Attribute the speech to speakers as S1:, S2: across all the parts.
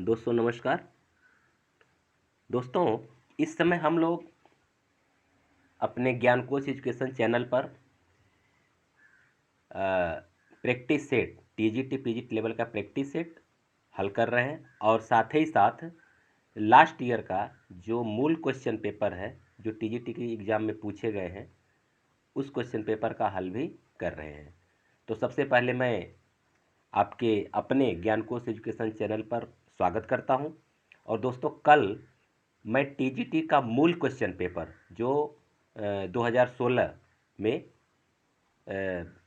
S1: दोस्तों नमस्कार। दोस्तों, इस समय हम लोग अपने ज्ञानकोश एजुकेशन चैनल पर practice set TGT PGT level का प्रैक्टिस सेट हल कर रहे हैं और साथ ही साथ लास्ट ईयर का जो मूल क्वेश्चन पेपर है जो टीजीटी के एग्ज़ाम में पूछे गए हैं उस क्वेश्चन पेपर का हल भी कर रहे हैं। तो सबसे पहले मैं आपके अपने ज्ञानकोश एजुकेशन चैनल पर स्वागत करता हूं। और दोस्तों, कल मैं टीजीटी का मूल क्वेश्चन पेपर जो 2016 में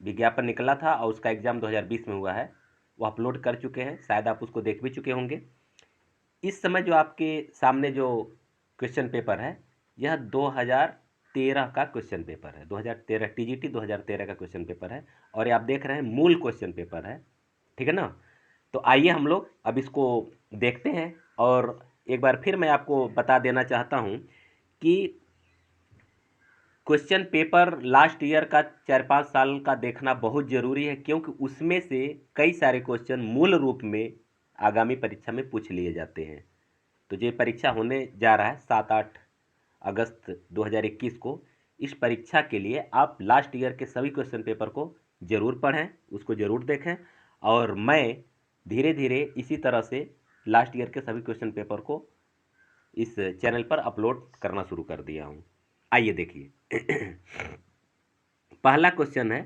S1: विज्ञापन निकला था और उसका एग्ज़ाम 2020 में हुआ है, वो अपलोड कर चुके हैं। शायद आप उसको देख भी चुके होंगे। इस समय जो आपके सामने जो क्वेश्चन पेपर है यह 2013 का क्वेश्चन पेपर है। 2013 टीजीटी 2013 का क्वेश्चन पेपर है और ये आप देख रहे हैं मूल क्वेश्चन पेपर है। ठीक है ना। तो आइए हम लोग अब इसको देखते हैं। और एक बार फिर मैं आपको बता देना चाहता हूं कि क्वेश्चन पेपर लास्ट ईयर का 4-5 साल का देखना बहुत ज़रूरी है, क्योंकि उसमें से कई सारे क्वेश्चन मूल रूप में आगामी परीक्षा में पूछ लिए जाते हैं। तो ये परीक्षा होने जा रहा है 7-8 अगस्त 2021 को। इस परीक्षा के लिए आप लास्ट ईयर के सभी क्वेश्चन पेपर को ज़रूर पढ़ें, उसको ज़रूर देखें। और मैं धीरे धीरे इसी तरह से लास्ट ईयर के सभी क्वेश्चन पेपर को इस चैनल पर अपलोड करना शुरू कर दिया हूँ। आइए देखिए। पहला क्वेश्चन है,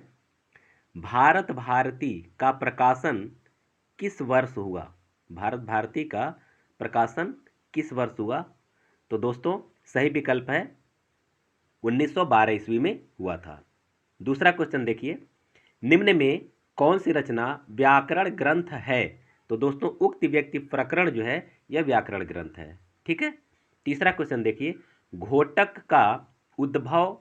S1: भारत भारती का प्रकाशन किस वर्ष हुआ? भारत भारती का प्रकाशन किस वर्ष हुआ? तो दोस्तों, सही विकल्प है 1912 ईस्वी में हुआ था। दूसरा क्वेश्चन देखिए, निम्न में कौन सी रचना व्याकरण ग्रंथ है? तो दोस्तों, उक्त व्यक्ति प्रकरण जो है यह व्याकरण ग्रंथ है। ठीक है। तीसरा क्वेश्चन देखिए, घोटक का उद्भव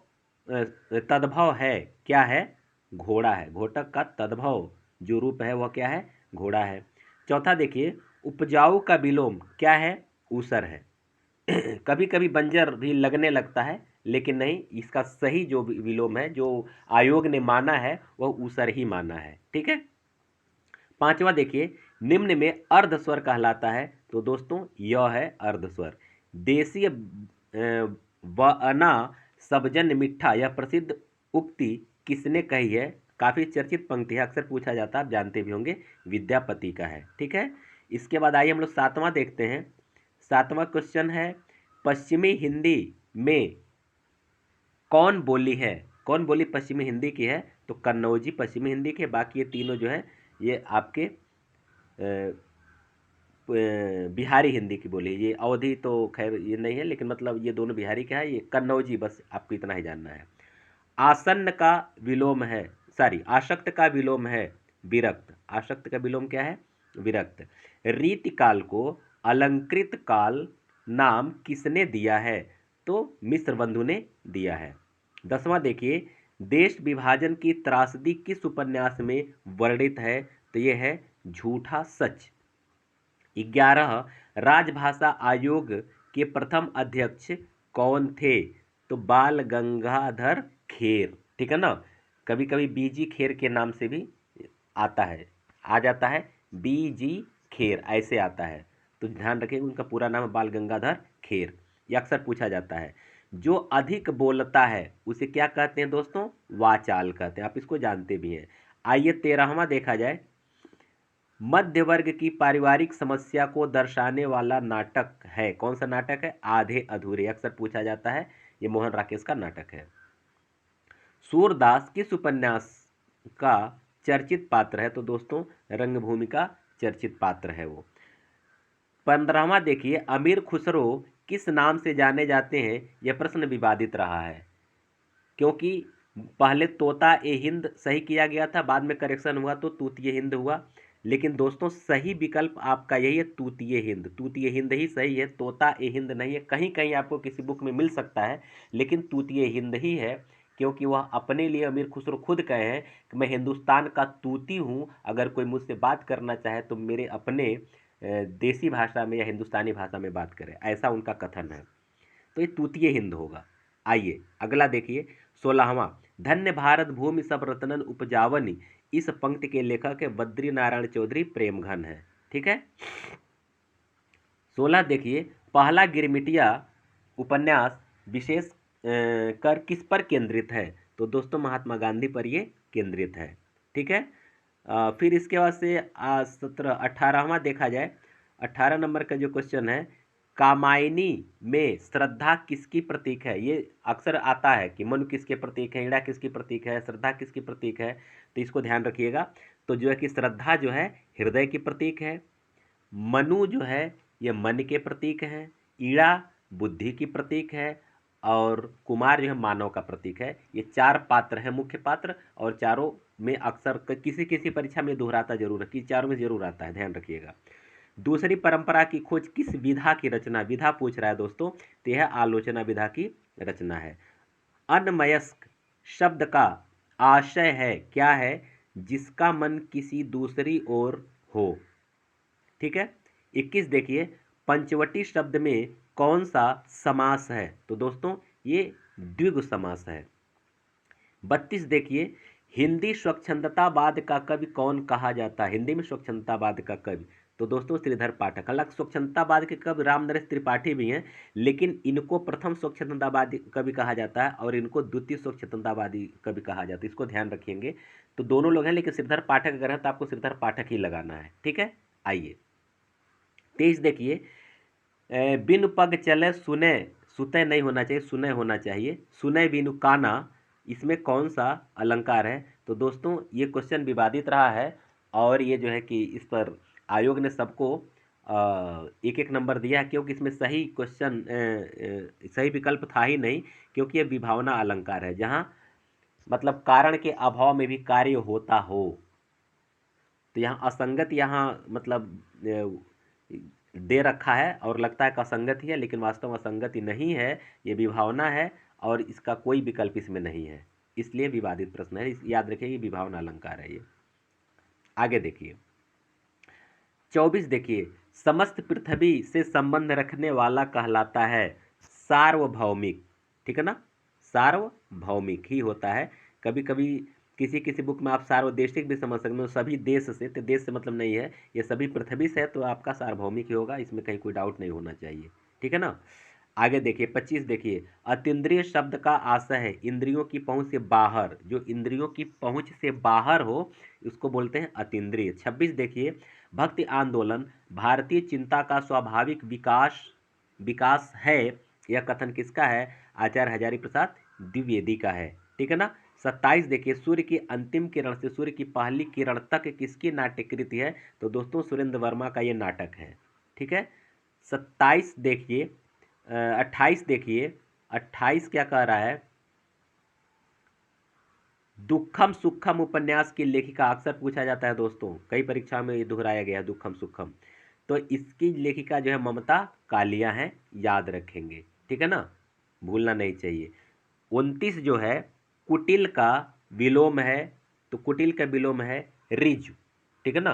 S1: तद्भव है क्या है? घोड़ा है। घोटक का तद्भव जो रूप है वह क्या है? घोड़ा है। चौथा देखिए, उपजाऊ का विलोम क्या है? ऊसर है। कभी कभी बंजर भी लगने लगता है, लेकिन नहीं, इसका सही जो विलोम है जो आयोग ने माना है वह ऊसर ही माना है। ठीक है। पांचवा देखिए, निम्न में अर्ध स्वर कहलाता है? तो दोस्तों, यह है अर्ध स्वर। देशीय वअना सबजन मिठा, यह प्रसिद्ध उक्ति किसने कही है? काफी चर्चित पंक्ति है, अक्सर पूछा जाता है, आप जानते भी होंगे, विद्यापति का है। ठीक है। इसके बाद आइए हम लोग सातवां देखते हैं। सातवां क्वेश्चन है, पश्चिमी हिंदी में कौन बोली है? कौन बोली पश्चिमी हिंदी की है? तो कन्नौजी पश्चिमी हिंदी की है। बाकी ये तीनों जो है ये आपके बिहारी हिंदी की बोली है। ये अवधी तो खैर ये नहीं है, लेकिन मतलब ये दोनों बिहारी का है। ये कन्नौजी, बस आपको इतना ही जानना है। आसन्न का विलोम है, सॉरी, आसक्त का विलोम है विरक्त। आसक्त का विलोम क्या है? विरक्त। रीति काल को अलंकृत काल नाम किसने दिया है? तो मिश्र बंधु ने दिया है। 10वां देखिए, देश विभाजन की त्रासदी किस उपन्यास में वर्णित है? तो ये है झूठा सच। 11, राजभाषा आयोग के प्रथम अध्यक्ष कौन थे? तो बाल गंगाधर खेर। ठीक है ना। कभी कभी बीजी खेर के नाम से भी आता है, आ जाता है, बीजी खेर ऐसे आता है। तो ध्यान रखिए, उनका पूरा नाम है बाल गंगाधर खेर। ये अक्सर पूछा जाता है। जो अधिक बोलता है उसे क्या कहते हैं दोस्तों? वाचाल कहते हैं। आप इसको जानते भी हैं। आइए 13वां देखा जाए। मध्य वर्ग की पारिवारिक समस्या को दर्शाने वाला नाटक है? कौन सा नाटक है? आधे अधूरे, अक्सर पूछा जाता है, ये मोहन राकेश का नाटक है। सूरदास किस उपन्यास का चर्चित पात्र है? तो दोस्तों, रंगभूमि का चर्चित पात्र है वो। 15वां देखिए, अमीर खुसरो किस नाम से जाने जाते हैं? यह प्रश्न विवादित रहा है, क्योंकि पहले तोता ए हिंद सही किया गया था, बाद में करेक्शन हुआ तो तूतिए हिंद हुआ। लेकिन दोस्तों, सही विकल्प आपका यही है, तूतिए हिंद। तूतिए हिंद ही सही है, तोता ए हिंद नहीं है। कहीं कहीं आपको किसी बुक में मिल सकता है, लेकिन तूतिए हिंद ही है, क्योंकि वह अपने लिए अमीर खुसरो खुद कहे हैं कि मैं हिंदुस्तान का तूती हूँ, अगर कोई मुझसे बात करना चाहे तो मेरे अपने देसी भाषा में या हिंदुस्तानी भाषा में बात करे, ऐसा उनका कथन है। तो ये तूतीय हिंद होगा। आइए अगला देखिए, 16वां, धन्य भारत भूमि सब रत्नन उपजावनी, इस पंक्ति के लेखक है बद्री नारायण चौधरी प्रेमघन है। ठीक है। 16 देखिए, पहला गिरमिटिया उपन्यास विशेष कर किस पर केंद्रित है? तो दोस्तों महात्मा गांधी पर ये केंद्रित है। ठीक है। फिर इसके बाद से 18वां देखा जाए, 18 नंबर का जो क्वेश्चन है, कामायनी में श्रद्धा किसकी प्रतीक है? ये अक्सर आता है कि मनु किसके प्रतीक है, इड़ा किसकी प्रतीक है, श्रद्धा किसकी प्रतीक है, तो इसको ध्यान रखिएगा। तो जो है कि श्रद्धा जो है हृदय की प्रतीक है, मनु जो है ये मन के प्रतीक है, ईड़ा बुद्धि की प्रतीक है, और कुमार जो है मानव का प्रतीक है। ये 4 पात्र हैं, मुख्य पात्र, और चारों में अक्सर किसी किसी परीक्षा में दोहराता जरूर है कि चारों में जरूर आता है, ध्यान रखिएगा। दूसरी परंपरा की खोज किस विधा की रचना, विधा पूछ रहा है दोस्तों, तो यह आलोचना विधा की रचना है। अनमयस्क शब्द का आशय है क्या है? जिसका मन किसी दूसरी ओर हो। ठीक है। 21 देखिए, पंचवटी शब्द में कौन सा समास है? तो दोस्तों ये द्विगु समास है। 32 देखिए, हिंदी स्वच्छंदतावाद का कवि कौन कहा जाता है? हिंदी में स्वच्छंदतावाद का कवि, तो दोस्तों श्रीधर पाठक। हालांकि स्वच्छंदतावाद के कवि रामनरेश त्रिपाठी भी हैं, लेकिन इनको प्रथम स्वच्छंदतावादी कवि कहा जाता है और इनको द्वितीय स्वच्छंदतावादी कवि कहा जाता है, इसको ध्यान रखेंगे। तो दोनों लोग हैं, लेकिन श्रीधर पाठक अगर है तो आपको श्रीधर पाठक ही लगाना है। ठीक है। आइए 23 देखिए, बिनु पग चले सुने, सुते नहीं होना चाहिए, सुने होना चाहिए, सुने बिनु काना, इसमें कौन सा अलंकार है? तो दोस्तों ये क्वेश्चन विवादित रहा है, और ये जो है कि इस पर आयोग ने सबको एक एक नंबर दिया है, क्योंकि इसमें सही क्वेश्चन सही विकल्प था ही नहीं, क्योंकि ये विभावना अलंकार है, जहाँ मतलब कारण के अभाव में भी कार्य होता हो। तो यहाँ असंगत, यहाँ मतलब दे रखा है और लगता है कि असंगत ही है, लेकिन वास्तव में असंगत ही नहीं है, ये विभावना है और इसका कोई विकल्प इसमें नहीं है, इसलिए विवादित प्रश्न है। याद रखिए ये विभावना अलंकार है ये। आगे देखिए 24 देखिए, समस्त पृथ्वी से संबंध रखने वाला कहलाता है सार्वभौमिक। ठीक है ना, सार्वभौमिक ही होता है। कभी कभी किसी किसी बुक में आप सार्वदेशिक भी समझ सकते हो, सभी देश से, तो देश से मतलब नहीं है, ये सभी पृथ्वी से है, तो आपका सार्वभौमिक ही होगा, इसमें कहीं कोई डाउट नहीं होना चाहिए। ठीक है ना। आगे देखिए 25 देखिए, अतीन्द्रिय शब्द का आशय है इंद्रियों की पहुंच से बाहर, जो इंद्रियों की पहुंच से बाहर हो उसको बोलते हैं अतीन्द्रिय। 26 देखिए, भक्ति आंदोलन भारतीय चिंता का स्वाभाविक विकास विकास है, यह कथन किसका है? आचार्य हजारी प्रसाद द्विवेदी का है। ठीक है ना। 27 देखिए, सूर्य की अंतिम किरण से सूर्य की पहली किरण तक किसकी नाट्यकृति है? तो दोस्तों सुरेंद्र वर्मा का ये नाटक है। ठीक है। 27 देखिए, 28 देखिए, 28 क्या कह रहा है? दुखम सुखम उपन्यास की लेखिका, अक्सर पूछा जाता है दोस्तों, कई परीक्षा में ये दोहराया गया दुखम सुखम, तो इसकी लेखिका जो है ममता कालिया है, याद रखेंगे। ठीक है ना, भूलना नहीं चाहिए। 29 जो है, कुटिल का विलोम है, तो कुटिल का विलोम है रिज। ठीक है ना,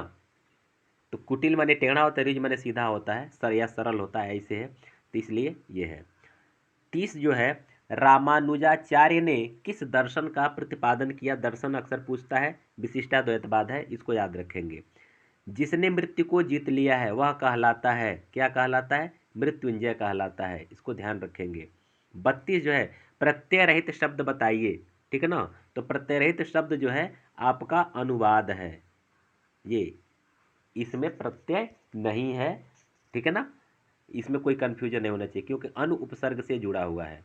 S1: तो कुटिल माने टेढ़ा होता है, रिज माने सीधा होता है, सर या सरल होता है, ऐसे है, तो इसलिए ये है। 30 जो है, रामानुजाचार्य ने किस दर्शन का प्रतिपादन किया? दर्शन अक्सर पूछता है, विशिष्टाद्वैतवाद है, इसको याद रखेंगे। जिसने मृत्यु को जीत लिया है वह कहलाता है, क्या कहलाता है? मृत्युंजय कहलाता है, इसको ध्यान रखेंगे। 32 जो है, प्रत्यय रहित शब्द बताइए। ठीक है ना, तो प्रत्यय रहित शब्द जो है आपका अनुवाद है, ये इसमें प्रत्यय नहीं है। ठीक है ना, इसमें कोई कंफ्यूजन नहीं होना चाहिए, क्योंकि अनु उपसर्ग से जुड़ा हुआ है।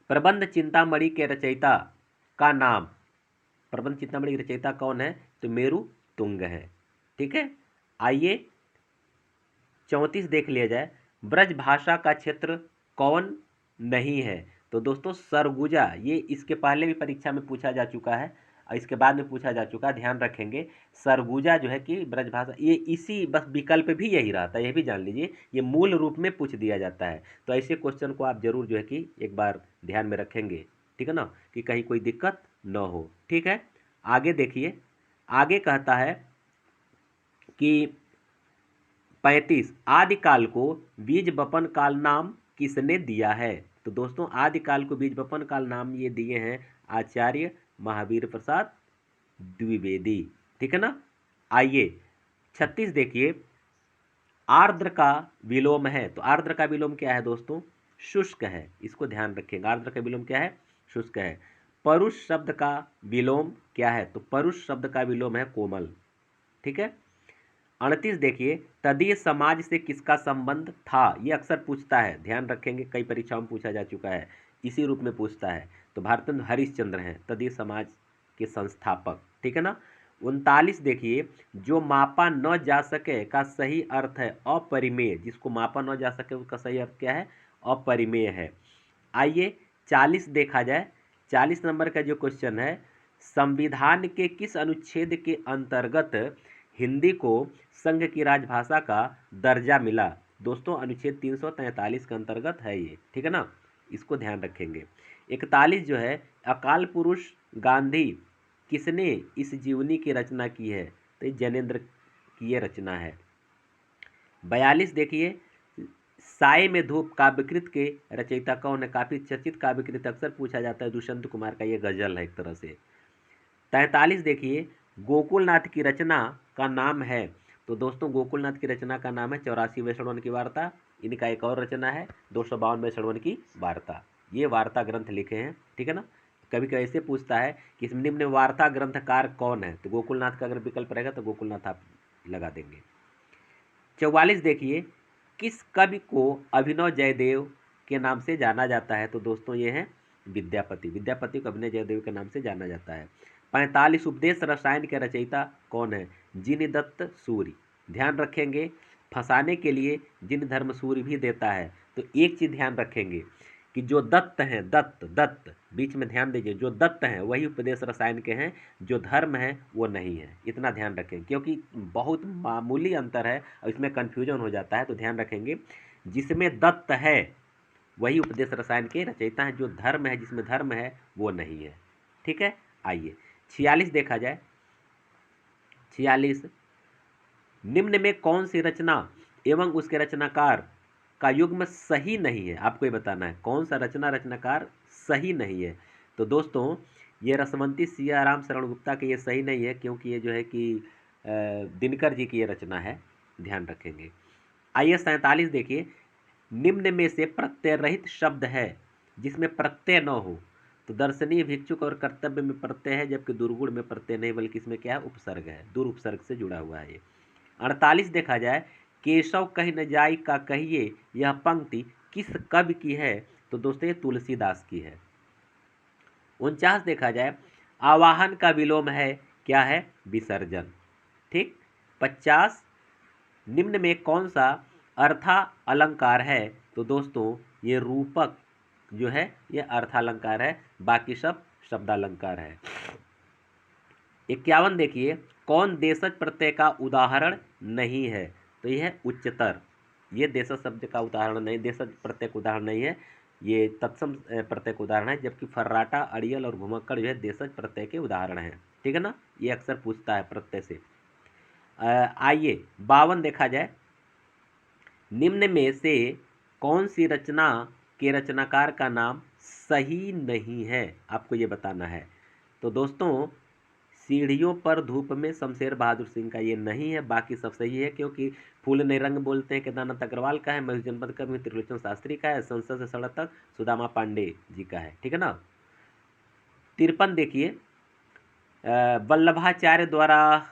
S1: प्रबंध चिंतामणि के रचयिता का नाम, प्रबंध चिंतामणि के रचयिता कौन है? तो मेरु तुंग है। ठीक है। आइए 34 देख लिया जाए, ब्रज भाषा का क्षेत्र कौन नहीं है? तो दोस्तों सरगुजा, ये इसके पहले भी परीक्षा में पूछा जा चुका है और इसके बाद में पूछा जा चुका है, ध्यान रखेंगे। सरगुजा जो है कि ब्रज भाषा, ये इसी बस विकल्प भी यही रहता है, यह भी जान लीजिए, ये मूल रूप में पूछ दिया जाता है। तो ऐसे क्वेश्चन को आप जरूर जो है कि एक बार ध्यान में रखेंगे। ठीक है ना, कि कहीं कोई दिक्कत न हो। ठीक है। आगे देखिए, आगे कहता है कि 35 आदिकाल को बीज बपन काल नाम किसने दिया है? तो दोस्तों आदिकाल को बीज बपन काल नाम ये दिए हैं आचार्य महावीर प्रसाद द्विवेदी। ठीक है ना। आइए 36 देखिए, आर्द्र का विलोम है, तो आर्द्र का विलोम क्या है दोस्तों? शुष्क है, इसको ध्यान रखिएगा। आर्द्र का विलोम क्या है? शुष्क है। परुष शब्द का विलोम क्या है? तो परुष शब्द का विलोम है कोमल। ठीक है। 38 देखिए, तदीय समाज से किसका संबंध था? ये अक्सर पूछता है, ध्यान रखेंगे, कई परीक्षाओं में पूछा जा चुका है, इसी रूप में पूछता है। तो भारतेंदु हरिश्चंद्र हैं तदीय समाज के संस्थापक। ठीक है ना। 39 देखिए, जो मापा न जा सके का सही अर्थ है अपरिमेय। जिसको मापा न जा सके उसका सही अर्थ क्या है? अपरिमेय है। आइए 40 देखा जाए। 40 नंबर का जो क्वेश्चन है, संविधान के किस अनुच्छेद के अंतर्गत हिंदी को संघ की राजभाषा का दर्जा मिला? दोस्तों अनुच्छेद 343 के अंतर्गत है ये। ठीक है ना, इसको ध्यान रखेंगे। 41 जो है, अकाल पुरुष गांधी किसने इस जीवनी की रचना की है? तो जैनेन्द्र की ये रचना है। 42 देखिए, साय में धूप काव्यकृत के रचयिता कौन है? काफी चर्चित काव्यकृत, अक्सर पूछा जाता है, दुष्यंत कुमार का ये गजल है एक तरह से। 43 देखिए, गोकुलनाथ की रचना का नाम है? तो दोस्तों गोकुलनाथ की रचना का नाम है 84वें श्रवण की वार्ता। इनका एक और रचना है 252वें श्रवण की वार्ता। ये वार्ता ग्रंथ लिखे हैं। ठीक है ना। कभी कभी ऐसे पूछता है कि निम्न वार्ता ग्रंथकार कौन है? तो गोकुलनाथ का अगर विकल्प रहेगा तो गोकुलनाथ आप लगा देंगे। 44 देखिए, किस कवि को अभिनव जयदेव के नाम से जाना जाता है? तो दोस्तों ये है विद्यापति। विद्यापति को अभिनव जयदेव के नाम से जाना जाता है। 45 उपदेश रसायन के रचयिता कौन है? जिनदत्त सूरि। ध्यान रखेंगे, फंसाने के लिए जिन धर्म सूरि भी देता है। तो एक चीज ध्यान रखेंगे कि जो दत्त हैं, दत्त बीच में ध्यान दीजिए, जो दत्त हैं वही उपदेश रसायन के हैं, जो धर्म है वो नहीं है। इतना ध्यान रखें, क्योंकि बहुत मामूली अंतर है और इसमें कन्फ्यूजन हो जाता है। तो ध्यान रखेंगे, जिसमें दत्त है वही उपदेश रसायन के रचयिता हैं, जो धर्म है, जिसमें धर्म है वो नहीं है। ठीक है। आइए 46 देखा जाए। 46, निम्न में कौन सी रचना एवं उसके रचनाकार का युग्म सही नहीं है? आपको ये बताना है कौन सा रचनाकार सही नहीं है। तो दोस्तों ये रसवंती सियाराम शरण गुप्ता के ये सही नहीं है, क्योंकि ये जो है कि दिनकर जी की ये रचना है। ध्यान रखेंगे। आइए 47 देखिए, निम्न में से प्रत्यय रहित शब्द है जिसमें प्रत्यय न हो? तो दर्शनीय, भिक्षुक और कर्तव्य में प्रत्यय है, जबकि दुर्गुण में प्रत्यय नहीं, बल्कि इसमें क्या है? उपसर्ग है, दुर उपसर्ग से जुड़ा हुआ है ये। 48 देखा जाए, केशव कह न जाय का कहिए यह पंक्ति किस कवि की है? तो दोस्तों ये तुलसीदास की है। 49 देखा जाए, आवाहन का विलोम है क्या है? विसर्जन। ठीक। 50, निम्न में कौन सा अर्था अलंकार है? तो दोस्तों ये रूपक जो है ये अर्थालंकार है, बाकी सब शब्दालंकार है। 51 देखिए, कौन देशज प्रत्यय का उदाहरण नहीं है? तो यह है उच्चतर। ये देशज शब्द का उदाहरण नहीं, देशज प्रत्यय का उदाहरण नहीं है, ये तत्सम प्रत्यय का उदाहरण है, जबकि फर्राटा, अड़ियल और घुमक्कड़ जो है देशज प्रत्यय के उदाहरण हैं। ठीक है ना, ये अक्सर पूछता है प्रत्यय से। आइए 52 देखा जाए, निम्न में से कौन सी रचना के रचनाकार का नाम सही नहीं है? आपको ये बताना है। तो दोस्तों सीढ़ियों पर धूप में शमशेर बहादुर सिंह का ये नहीं है, बाकी सब सही है, क्योंकि फूल ने रंग बोलते हैं केदारनाथ अग्रवाल का है, मयूर जनपद का भी त्रिलोचन शास्त्री का है, संसद से सड़क तक सुदामा पांडे जी का है। ठीक है ना। 53 देखिए, वल्लभाचार्य द्वारा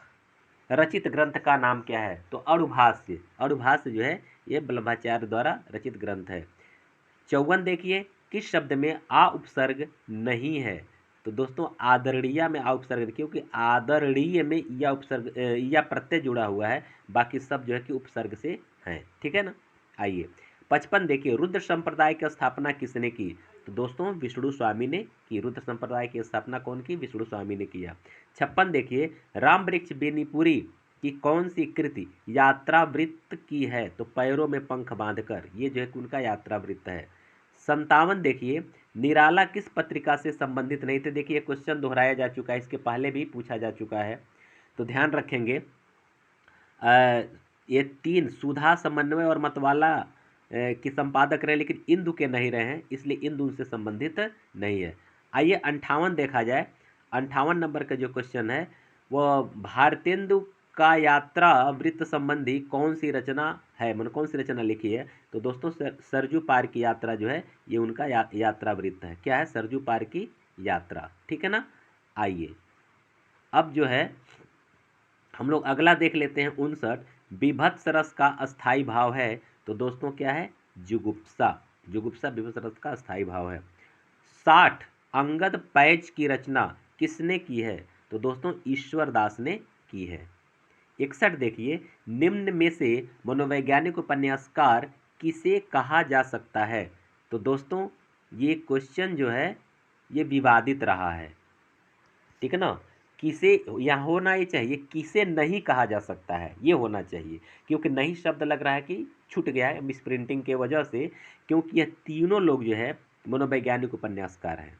S1: रचित ग्रंथ का नाम क्या है? तो अणुभाष्य। अणुभाष्य जो है ये वल्लभाचार्य द्वारा रचित ग्रंथ है। 54 देखिए, किस शब्द में आ उपसर्ग नहीं है? तो दोस्तों आदरणीय में आ उपसर्ग, क्योंकि आदरणीय में या उपसर्ग या प्रत्यय जुड़ा हुआ है, बाकी सब जो है कि उपसर्ग से हैं। ठीक है ना। आइए 55 देखिए, रुद्र संप्रदाय की स्थापना किसने की? तो दोस्तों विष्णु स्वामी ने की। रुद्र संप्रदाय की स्थापना कौन की? विष्णु स्वामी ने किया। 56 देखिए, राम वृक्ष बेनीपुरी की कौन सी कृति यात्रा वृत्त की है? तो पैरों में पंख बांधकर, ये जो है कि उनका यात्रा वृत्त है। 57 देखिए, निराला किस पत्रिका से संबंधित नहीं थे? देखिए क्वेश्चन दोहराया जा चुका है, इसके पहले भी पूछा जा चुका है, तो ध्यान रखेंगे। ये 3 सुधा, समन्वय और मतवाला की संपादक रहे, लेकिन इंदु के नहीं रहे हैं, इसलिए इंदु उनसे संबंधित नहीं है। आइए 58 देखा जाए। 58 नंबर का जो क्वेश्चन है वो भारतेंदु का यात्रा वृत्त संबंधी कौन सी रचना है, मतलब कौन सी रचना लिखी है? तो दोस्तों सरजू पार की यात्रा जो है ये उनका यात्रा वृत्त है। क्या है? सरजू पार की यात्रा। ठीक है ना। आइए अब जो है हम लोग अगला देख लेते हैं 59। विभत्स रस का अस्थाई भाव है। तो दोस्तों क्या है? जुगुप्सा। जुगुप्सा विभत्स रस का अस्थाई भाव है। 60 अंगद पैच की रचना किसने की है? तो दोस्तों ईश्वर दास ने की है। 61 देखिए, निम्न में से मनोवैज्ञानिक उपन्यासकार किसे कहा जा सकता है? तो दोस्तों ये क्वेश्चन जो है ये विवादित रहा है। ठीक है ना। किसे यहाँ होना ही चाहिए, किसे नहीं कहा जा सकता है ये होना चाहिए, क्योंकि नहीं शब्द लग रहा है कि छूट गया है मिस प्रिंटिंग के वजह से, क्योंकि यह तीनों लोग जो है मनोवैज्ञानिक उपन्यासकार हैं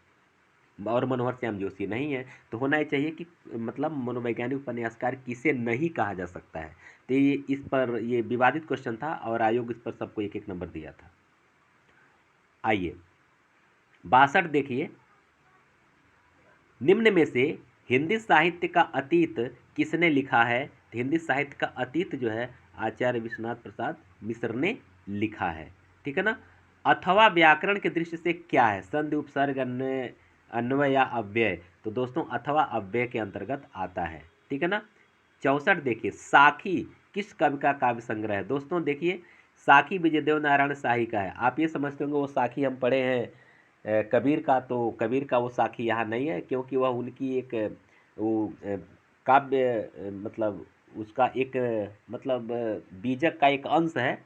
S1: और मनोहर श्याम जोशी नहीं है। तो होना ही चाहिए कि मतलब मनोवैज्ञानिक उपन्यासकार किसे नहीं कहा जा सकता है। तो ये इस पर ये विवादित क्वेश्चन था और आयोग इस पर सबको एक एक नंबर दिया था। आइए 62 देखिए, निम्न में से हिंदी साहित्य का अतीत किसने लिखा है? हिंदी साहित्य का अतीत जो है आचार्य विश्वनाथ प्रसाद मिश्र ने लिखा है। ठीक है ना। अथवा व्याकरण के दृष्टि से क्या है? संधि, उपसर्ग, अन्वय, अन्वय या अव्यय? तो दोस्तों अथवा अव्यय के अंतर्गत आता है। ठीक है ना। 64 देखिए, साखी किस कवि का काव्य संग्रह है? दोस्तों देखिए साखी विजयदेव नारायण शाही का है। आप ये समझते होंगे वो साखी हम पढ़े हैं कबीर का, तो कबीर का वो साखी यहाँ नहीं है, क्योंकि वह उनकी एक वो काव्य मतलब उसका एक मतलब बीजक का एक अंश है।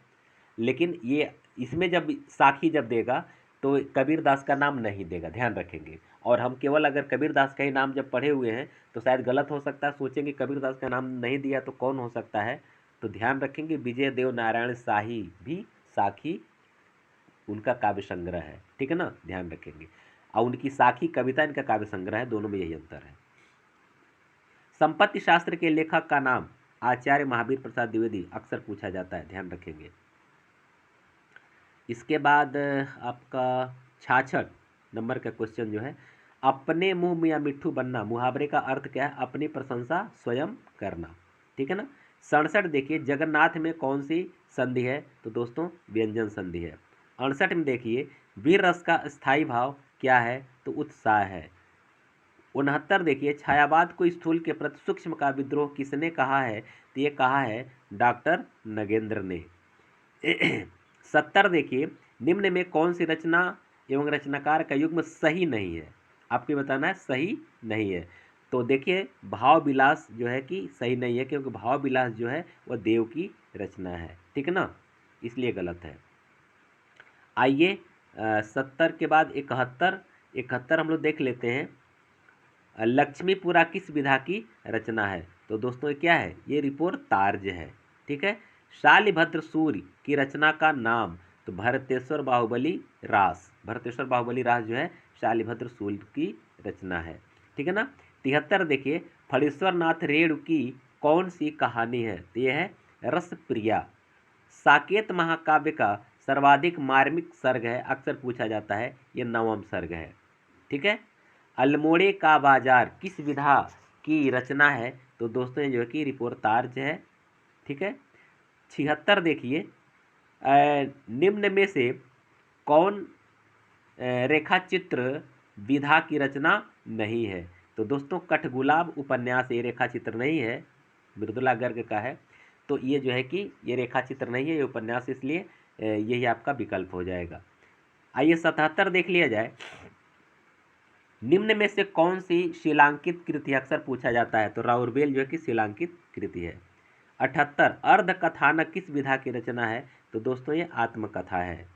S1: लेकिन ये इसमें जब साखी जब देगा तो कबीर दास का नाम नहीं देगा, ध्यान रखेंगे। और हम केवल अगर कबीर दास का ही नाम जब पढ़े हुए हैं तो शायद गलत हो सकता है, सोचेंगे कबीर दास का नाम नहीं दिया तो कौन हो सकता है। तो ध्यान रखेंगे विजय देव नारायण शाही भी साखी उनका काव्य संग्रह है। ठीक है ना, ध्यान रखेंगे। और उनकी साखी कविता इनका काव्य संग्रह है, दोनों में यही अंतर है। संपत्ति शास्त्र के लेखक का नाम? आचार्य महावीर प्रसाद द्विवेदी, अक्सर पूछा जाता है, ध्यान रखेंगे। इसके बाद आपका 66 नंबर का क्वेश्चन जो है, अपने मुंह मियाँ मिट्ठू बनना मुहावरे का अर्थ क्या है? अपनी प्रशंसा स्वयं करना। ठीक है ना। 67 देखिए, जगन्नाथ में कौन सी संधि है? तो दोस्तों व्यंजन संधि है। 68 में देखिए, वीर रस का स्थायी भाव क्या है? तो उत्साह है। 69 देखिए, छायावाद को स्थूल के प्रति सूक्ष्म का विद्रोह किसने कहा है? तो ये कहा है डॉक्टर नगेंद्र ने। 70 देखिए, निम्न में कौन सी रचना एवं रचनाकार का युग्म सही नहीं है? आपको बताना है सही नहीं है। तो देखिए भाव विलास जो है कि सही नहीं है, क्योंकि भाव विलास जो है वह देव की रचना है। ठीक है ना, इसलिए गलत है। आइए 70 के बाद 71 हम लोग देख लेते हैं। लक्ष्मीपुरा किस विधा की रचना है? तो दोस्तों ये क्या है? ये रिपोर्ट तार्ज है। ठीक है। शालिभद्र सूर्य की रचना का नाम? तो भरतेश्वर बाहुबली रास। भरतेश्वर बाहुबली रास जो है शालिभद्र सूर्य की रचना है। ठीक है ना। 73 देखिए, फणीश्वर नाथ रेणु की कौन सी कहानी है? तो यह है रसप्रिया। साकेत महाकाव्य का सर्वाधिक मार्मिक सर्ग है, अक्सर पूछा जाता है, ये 9वां सर्ग है। ठीक है। अल्मोड़े का बाजार किस विधा की रचना है? तो दोस्तों ये जो है कि रिपोर्टार्ज है। ठीक है। 76 देखिए, निम्न में से कौन रेखा चित्र विधा की रचना नहीं है? तो दोस्तों कठगुलाब उपन्यास ये रेखा चित्र नहीं है, मृदुला गर्ग का है। तो ये जो है कि ये रेखा चित्र नहीं है, ये उपन्यास, इसलिए यही आपका विकल्प हो जाएगा। आइए 77 देख लिया जाए। निम्न में से कौन सी शिलांकित कृति अक्सर पूछा जाता है? तो राउरबेल जो है कि शिलांकित कृति है। 78 अर्ध कथानक किस विधा की रचना है? तो दोस्तों ये आत्मकथा है।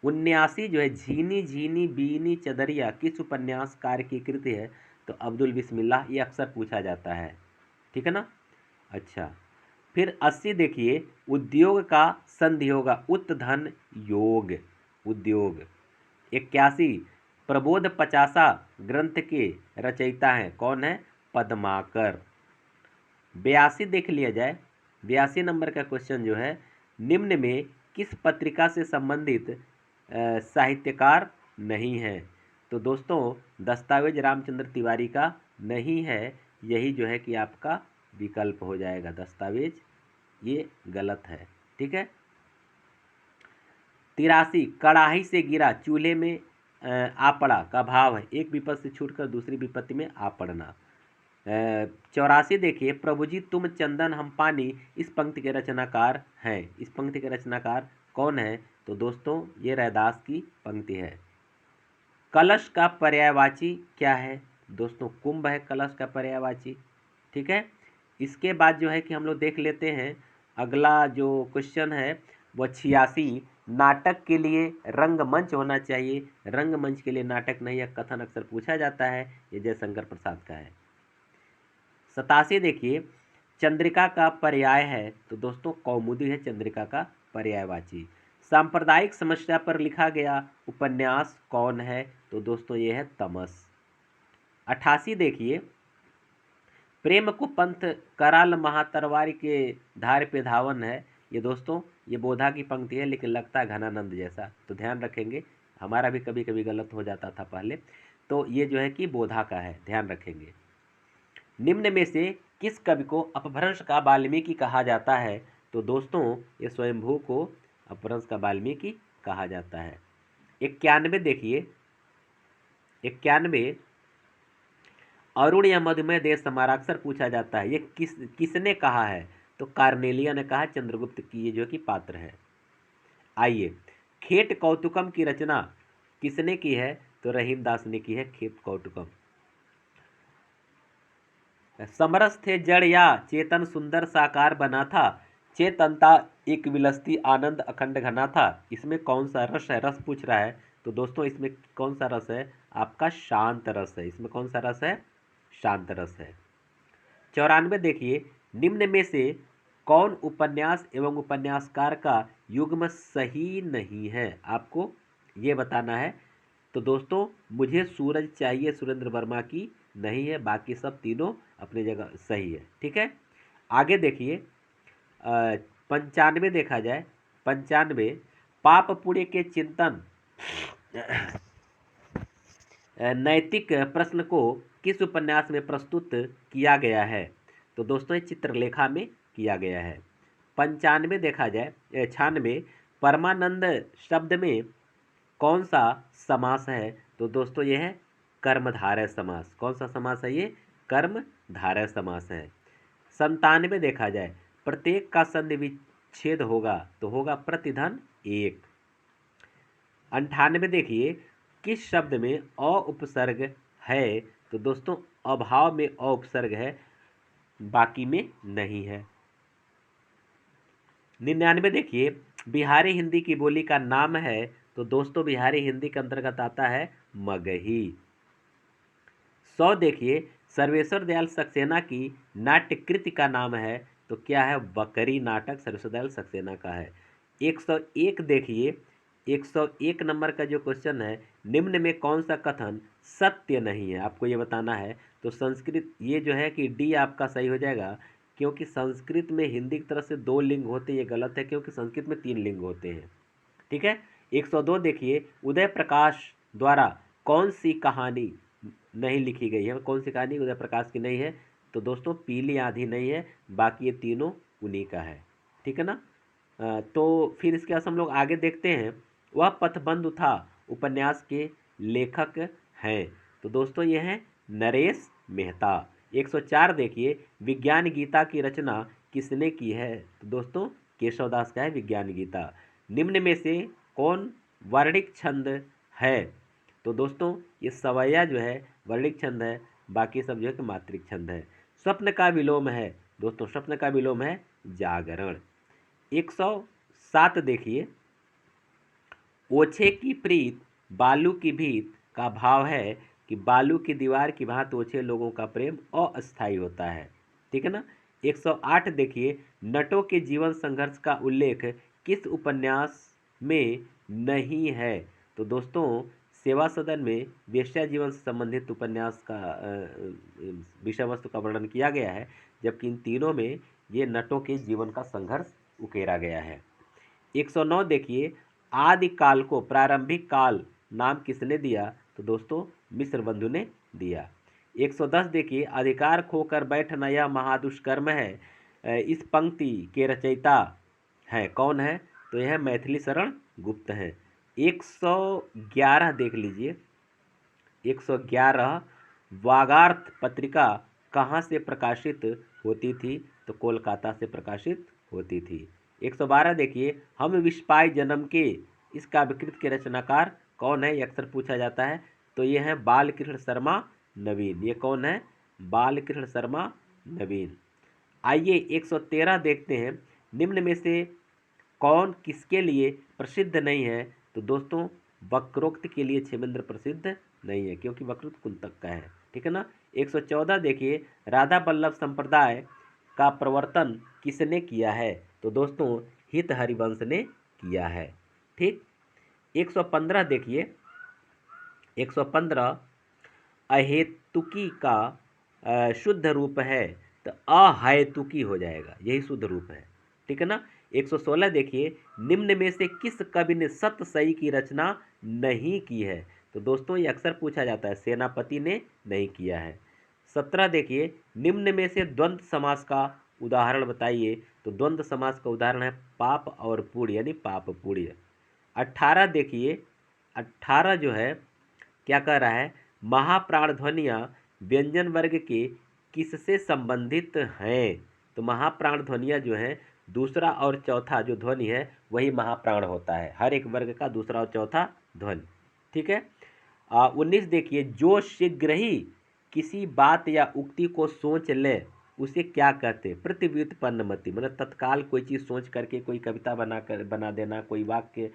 S1: 79 जो है झीनी झीनी बीनी चदरिया किस उपन्यासकार की कृति है? तो अब्दुल बिस्मिल्लाह, ये अक्सर पूछा जाता है। ठीक है ना। अच्छा, फिर 80 देखिए, उद्योग का संधि होगा उत्धन योग, उद्योग। 81 प्रबोध 50 ग्रंथ के रचयिता हैं, कौन है? पद्माकर। 82 देख लिया जाए। 82 नंबर का क्वेश्चन जो है, निम्न में किस पत्रिका से संबंधित साहित्यकार नहीं है? तो दोस्तों दस्तावेज रामचंद्र तिवारी का नहीं है, यही जो है कि आपका विकल्प हो जाएगा दस्तावेज, ये गलत है। ठीक है। 83 कड़ाही से गिरा चूल्हे में आ पड़ा का भाव है एक विपत्ति से छूटकर दूसरी विपत्ति में आ पड़ना। 84 देखिए, प्रभु जी तुम चंदन हम पानी, इस पंक्ति के रचनाकार हैं। इस पंक्ति के रचनाकार कौन है? तो दोस्तों ये रैदास की पंक्ति है। कलश का पर्यायवाची क्या है? दोस्तों कुंभ है कलश का पर्यायवाची। ठीक है। इसके बाद जो है कि हम लोग देख लेते हैं अगला जो क्वेश्चन है वो 86 नाटक के लिए रंगमंच होना चाहिए। रंगमंच के लिए नाटक नहीं है, कथन अक्सर पूछा जाता है। ये जयशंकर प्रसाद का है। 87 देखिए, चंद्रिका का पर्याय है। तो दोस्तों कौमुदी है चंद्रिका का पर्यायवाची। सांप्रदायिक समस्या पर लिखा गया उपन्यास कौन है? तो दोस्तों ये है तमस। 88 देखिए, प्रेम को पंथ कराल महातरवारी के धार पे धावन है। ये दोस्तों ये बोधा की पंक्ति है, लेकिन लगता है घनानंद जैसा, तो ध्यान रखेंगे। हमारा भी कभी कभी गलत हो जाता था पहले। तो ये जो है कि बोधा का है, ध्यान रखेंगे। निम्न में से किस कवि को अपभ्रंश का वाल्मीकि कहा जाता है? तो दोस्तों ये स्वयंभू को अपभ्रंश का वाल्मीकि कहा जाता है। 91 देखिए, 91 अरुण या मधुमेह देश हमारा अक्सर पूछा जाता है। ये किसने कहा है? तो कार्नेलिया ने कहा, चंद्रगुप्त की ये जो कि पात्र है। आइए, खेट कौतुकम की रचना किसने की है? तो रहीम दास ने की है खेत कौतुकम। समरस थे जड़ या चेतन सुंदर साकार बना था, चेतनता एक विलसती आनंद अखंड घना था। इसमें कौन सा रस है? रस पूछ रहा है। तो दोस्तों इसमें कौन सा रस है? आपका शांत रस है। इसमें कौन सा रस है? शांत रस है। 94 देखिए, निम्न में से कौन उपन्यास एवं उपन्यासकार का युग्म सही नहीं है? आपको ये बताना है। तो दोस्तों मुझे सूरज चाहिए सुरेंद्र वर्मा की नहीं है, बाकी सब तीनों अपनी जगह सही है। ठीक है। आगे देखिए 95 देखा जाए, 95 पाप पुण्य के चिंतन नैतिक प्रश्न को किस उपन्यास में प्रस्तुत किया गया है? तो दोस्तों ये चित्रलेखा में किया गया है। 95 देखा जाए, 96 परमानंद शब्द में कौन सा समास है? तो दोस्तों ये है कर्मधारय समास। कौन सा समास है ये? कर्मधारय समास है। 97 देखा जाए, प्रत्येक का संधि विच्छेद होगा तो होगा प्रतिधन एक। 98 देखिए, किस शब्द में अ उपसर्ग है? तो दोस्तों अभाव में अ उपसर्ग है, बाकी में नहीं है। 99 देखिए, बिहारी हिंदी की बोली का नाम है। तो दोस्तों बिहारी हिंदी के अंतर्गत आता है मगही। 100 देखिए, सर्वेश्वर दयाल सक्सेना की नाट्य कृति का नाम है। तो क्या है? बकरी नाटक सर्वेश्वर दयाल सक्सेना का है। 101 देखिए, 101 नंबर का जो क्वेश्चन है, निम्न में कौन सा कथन सत्य नहीं है? आपको ये बताना है। तो संस्कृत ये जो है कि डी आपका सही हो जाएगा, क्योंकि संस्कृत में हिंदी की तरफ से 2 लिंग होते हैं। ये गलत है, क्योंकि संस्कृत में 3 लिंग होते हैं। ठीक है। 102 देखिए, उदय प्रकाश द्वारा कौन सी कहानी नहीं लिखी गई है? कौन सी कहानी उदय प्रकाश की नहीं है? तो दोस्तों पीली आंधी नहीं है, बाकी ये तीनों उन्हीं का है। ठीक है ना। तो फिर इसके बाद हम लोग आगे देखते हैं, वह पथबंधु था उपन्यास के लेखक हैं। तो दोस्तों ये हैं नरेश मेहता। 104 देखिए, विज्ञान गीता की रचना किसने की है? तो दोस्तों केशवदास का है विज्ञान गीता। निम्न में से कौन वर्णिक छंद है? तो दोस्तों ये सवैया जो है वर्णिक छंद है, बाकी सब जो है कि मात्रिक छंद है। स्वप्न का विलोम है। दोस्तों स्वप्न का विलोम है जागरण। 107 देखिए, ओछे की प्रीत बालू की भीत का भाव है कि बालू की दीवार की भांति ओछे लोगों का प्रेम अस्थायी होता है। ठीक है ना। 108 देखिए, नटों के जीवन संघर्ष का उल्लेख किस उपन्यास में नहीं है? तो दोस्तों सेवा सदन में वेश्या जीवन से संबंधित उपन्यास का विषय वस्तु का वर्णन किया गया है, जबकि इन तीनों में ये नटों के जीवन का संघर्ष उकेरा गया है। 109 देखिए, आदि काल को प्रारंभिक काल नाम किसने दिया? तो दोस्तों मिस्र बंधु ने दिया। 110 देखिए, अधिकार खोकर बैठना यह महादुष्कर्म है। इस पंक्ति के रचयिता है कौन है? तो यह मैथिली शरण गुप्त हैं। 111 देख लीजिए, 111 वागार्थ पत्रिका कहाँ से प्रकाशित होती थी? तो कोलकाता से प्रकाशित होती थी। 112 देखिए, हम विस्पाय जन्म के, इस काव्यकृत के रचनाकार कौन है? ये अक्सर पूछा जाता है। तो ये है बालकृष्ण शर्मा नवीन। ये कौन है? बालकृष्ण शर्मा नवीन। आइए 113 देखते हैं, निम्न में से कौन किसके लिए प्रसिद्ध नहीं है? तो दोस्तों वक्रोक्त के लिए क्षेमेंद्र प्रसिद्ध नहीं है, क्योंकि वक्रोक्त कुंतक का है, ठीक है ना। 114 देखिए, राधा वल्लभ संप्रदाय का प्रवर्तन किसने किया है? तो दोस्तों हित हरिवंश ने किया है, ठीक। 115 देखिए, 115 अहेतुकी का शुद्ध रूप है, तो अहेतुकी हो जाएगा, यही शुद्ध रूप है, ठीक है ना। 116 देखिए, निम्न में से किस कवि ने सतसई की रचना नहीं की है? तो दोस्तों ये अक्सर पूछा जाता है, सेनापति ने नहीं किया है। 17 देखिए, निम्न में से द्वंद्व समास का उदाहरण बताइए। तो द्वंद्व समास का उदाहरण है पाप और पुण्य, यानी पाप पुण्य। 18 देखिए, 18 जो है क्या कह रहा है? महाप्राण ध्वनियाँ व्यंजन वर्ग के किससे संबंधित हैं? तो महाप्राण ध्वनियाँ जो हैं, दूसरा और चौथा जो ध्वनि है वही महाप्राण होता है, हर एक वर्ग का दूसरा और चौथा ध्वनि, ठीक है। 19 देखिए, जो शीघ्र ही किसी बात या उक्ति को सोच ले उसे क्या कहते हैं? प्रतिव्युत्पन्न मति, मतलब तत्काल कोई चीज़ सोच करके कोई कविता बना देना, कोई वाक्य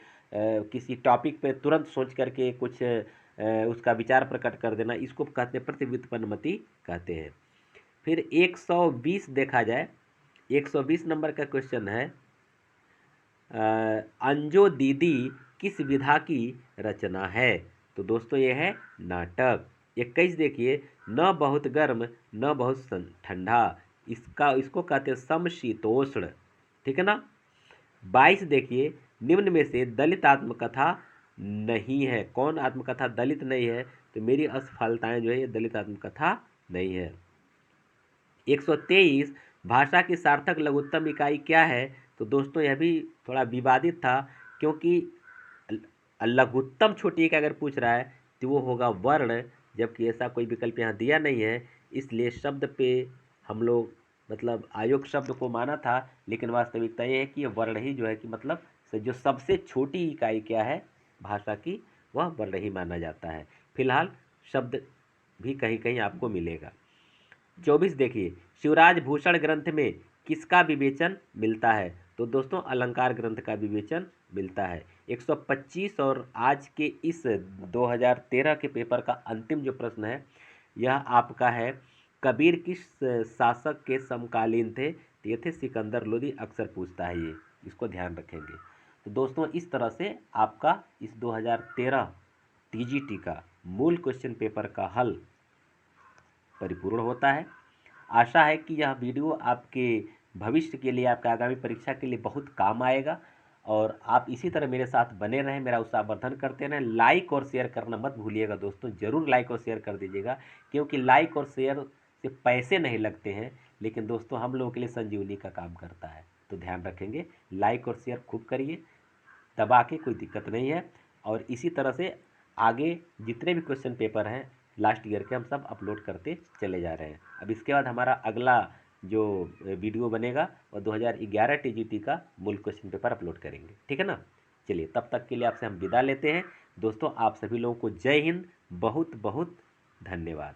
S1: किसी टॉपिक पे तुरंत सोच करके कुछ उसका विचार प्रकट कर देना, इसको कहते हैं प्रतिव्युत्पन्न मति कहते हैं। फिर 120 देखा जाए, 120 नंबर का क्वेश्चन है, अंजो दीदी किस विधा की रचना है? तो दोस्तों ये है नाटक। 21 देखिए, न बहुत गर्म न बहुत ठंडा, इसको कहते हैं समशीतोष्ण, ठीक है ना। 22 देखिए, निम्न में से दलित आत्मकथा नहीं है, कौन आत्मकथा दलित नहीं है? तो मेरी असफलताएं जो है ये दलित आत्मकथा नहीं है। 123 भाषा की सार्थक लघुत्तम इकाई क्या है? तो दोस्तों यह भी थोड़ा विवादित था, क्योंकि लघुत्तम छोटी इकाई अगर पूछ रहा है तो वो होगा वर्ण, जबकि ऐसा कोई विकल्प यहाँ दिया नहीं है, इसलिए शब्द पे हम लोग मतलब आयोग शब्द को माना था, लेकिन वास्तविकता ये है कि ये वर्ण ही जो है कि मतलब जो सबसे छोटी इकाई क्या है भाषा की, वह वर्ण ही माना जाता है। फिलहाल शब्द भी कहीं कहीं आपको मिलेगा। 24 देखिए, शिवराज भूषण ग्रंथ में किसका विवेचन मिलता है? तो दोस्तों अलंकार ग्रंथ का विवेचन मिलता है। 125 और आज के इस 2013 के पेपर का अंतिम जो प्रश्न है यह आपका है, कबीर किस शासक के समकालीन थे? तो ये थे सिकंदर लोदी, अक्सर पूछता है ये, इसको ध्यान रखेंगे। तो दोस्तों इस तरह से आपका इस 2013 टीजीटी का मूल क्वेश्चन पेपर का हल परिपूर्ण होता है। आशा है कि यह वीडियो आपके भविष्य के लिए, आपके आगामी परीक्षा के लिए बहुत काम आएगा, और आप इसी तरह मेरे साथ बने रहें, मेरा उत्साहवर्धन करते रहें। लाइक और शेयर करना मत भूलिएगा दोस्तों, ज़रूर लाइक और शेयर कर दीजिएगा, क्योंकि लाइक और शेयर से पैसे नहीं लगते हैं, लेकिन दोस्तों हम लोगों के लिए संजीवनी का काम करता है। तो ध्यान रखेंगे, लाइक और शेयर खूब करिए, दबा के, कोई दिक्कत नहीं है। और इसी तरह से आगे जितने भी क्वेश्चन पेपर हैं लास्ट ईयर के, हम सब अपलोड करते चले जा रहे हैं। अब इसके बाद हमारा अगला जो वीडियो बनेगा वह 2011 टीजीटी का मूल क्वेश्चन पेपर अपलोड करेंगे, ठीक है ना। चलिए तब तक के लिए आपसे हम विदा लेते हैं दोस्तों। आप सभी लोगों को जय हिंद, बहुत बहुत धन्यवाद।